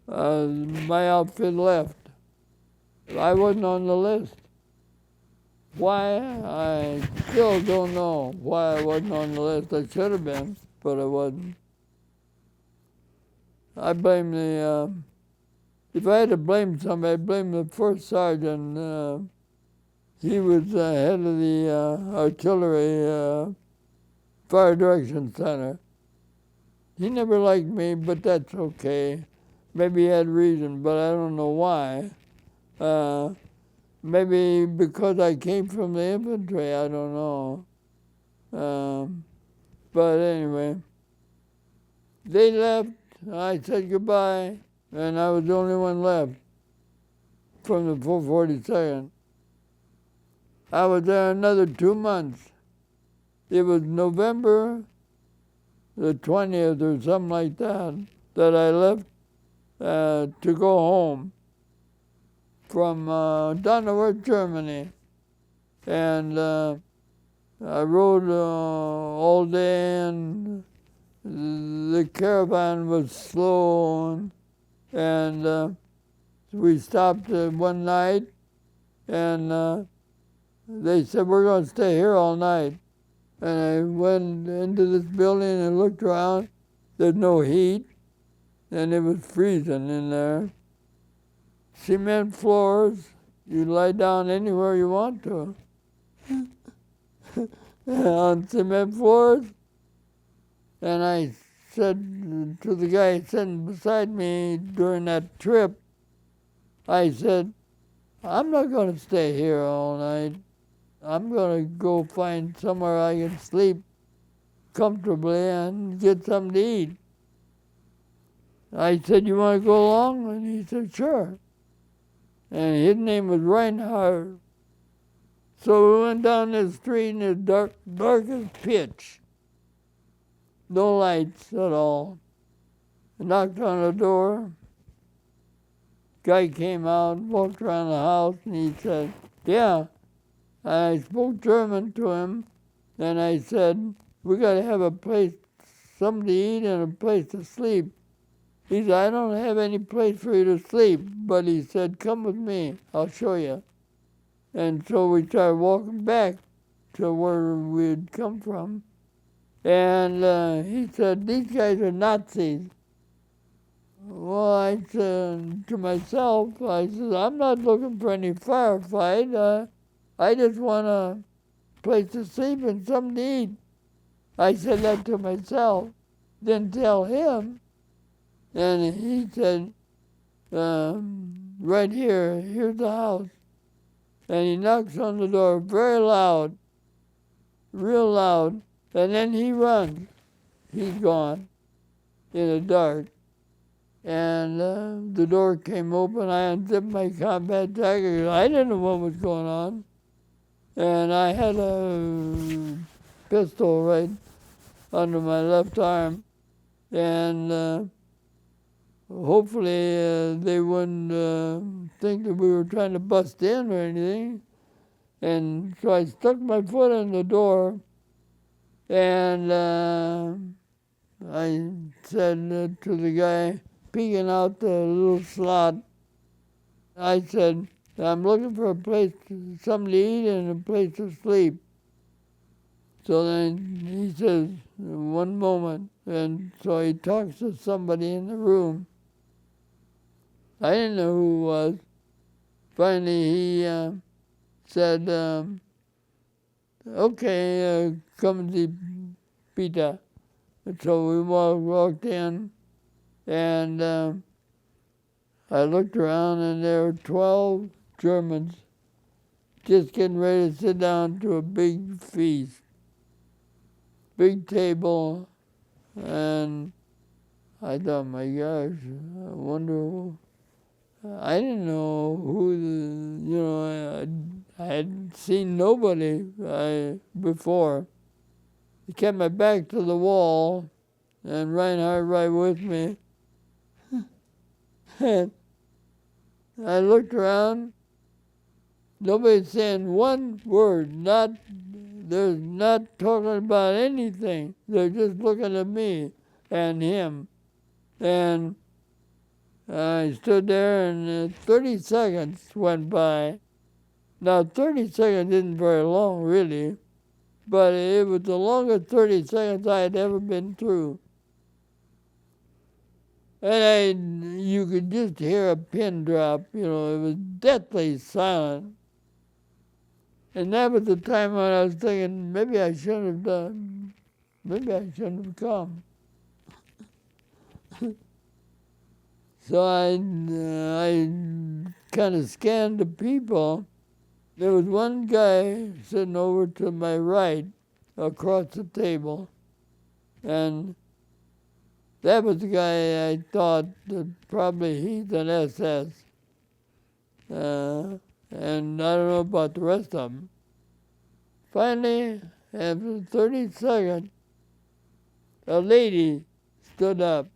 my outfit left. I wasn't on the list. Why? I still don't know why I wasn't on the list. I should have been, but I wasn't. I blame if I had to blame somebody, I'd blame the first sergeant. He was head of the artillery fire direction center. He never liked me, but that's okay. Maybe he had reason, but I don't know why. Maybe because I came from the infantry, I don't know. But anyway, they left. I said goodbye, and I was the only one left from the 442nd. I was there another 2 months. It was November the 20th or something like that I left to go home from Donauwörth, Germany. And I rode all day, and the caravan was slow, and we stopped one night, and they said, we're going to stay here all night. And I went into this building and looked around. There's no heat, and it was freezing in there. Cement floors, you lie down anywhere you want to. On cement floors. And I said to the guy sitting beside me during that trip, I said, I'm not going to stay here all night. I'm going to go find somewhere I can sleep comfortably and get something to eat. I said, you want to go along? And he said, sure. And his name was Reinhardt. So we went down the street, and it was dark as pitch. No lights at all. I knocked on the door. Guy came out, walked around the house, and he said, yeah. I spoke German to him, and I said, we got to have a place, something to eat and a place to sleep. He said, I don't have any place for you to sleep, but he said, come with me, I'll show you. And so we started walking back to where we'd come from. And he said, these guys are Nazis. Well, I said to myself, I said, I'm not looking for any firefight. I just want a place to sleep and something to eat. I said that to myself, didn't tell him. And he said, right here, here's the house. And he knocks on the door very loud, real loud, and then he runs. He's gone in the dark. And the door came open. I unzipped my combat jacket. I didn't know what was going on. And I had a pistol right under my left arm. And hopefully they wouldn't think that we were trying to bust in or anything. And so I stuck my foot in the door, and I said to the guy peeking out the little slot, I said, I'm looking for a place, something to eat and a place to sleep. So then he says, one moment. And so he talks to somebody in the room. I didn't know who it was. Finally, he said, okay, come to Peter. And so we walked in, and I looked around, and there were 12 Germans just getting ready to sit down to a big feast. Big table, and I thought, my gosh, I wonder, I didn't know I had seen nobody before. I kept my back to the wall, and Reinhardt right with me. And I looked around, nobody's saying one word, they're not talking about anything. They're just looking at me and him. And I stood there, and 30 seconds went by. Now, 30 seconds isn't very long, really, but it was the longest 30 seconds I had ever been through. And you could just hear a pin drop, it was deathly silent. And that was the time when I was thinking, maybe I shouldn't have come. So I kind of scanned the people. There was one guy sitting over to my right across the table, and that was the guy I thought that probably he's an SS. And I don't know about the rest of them. Finally, after 30 seconds, a lady stood up,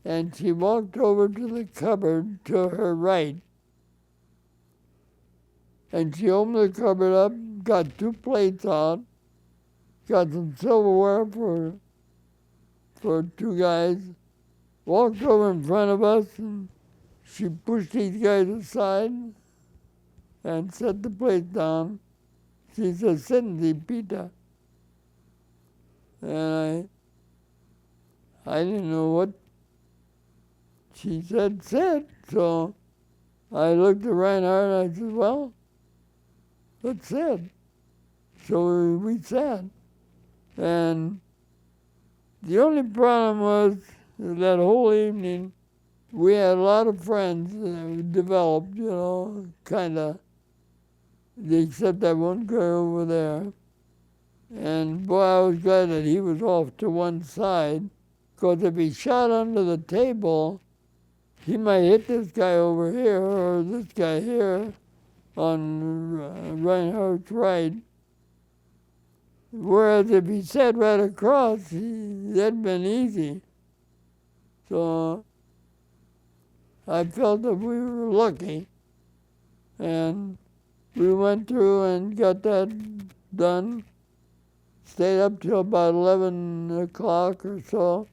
and she walked over to the cupboard to her right. And she opened the cupboard up, got 2 plates out, got some silverware for 2 guys, walked over in front of us, and she pushed these guys aside and set the plate down. She said, "Senti pita." And I didn't know what she said, so I looked at Reinhardt and I said, "Well, let's sit." So we sat. And the only problem was that whole evening, we had a lot of friends that developed, kind of, except that one guy over there. And boy, I was glad that he was off to one side, because if he shot under the table, he might hit this guy over here or this guy here on Reinhardt's right. Whereas if he sat right across, that'd been easy. So I felt that we were lucky. And we went through and got that done. Stayed up till about 11 o'clock or so.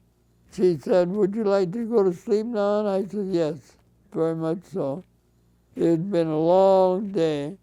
She said, "Would you like to go to sleep now?" And I said, "Yes, very much so." It had been a long day.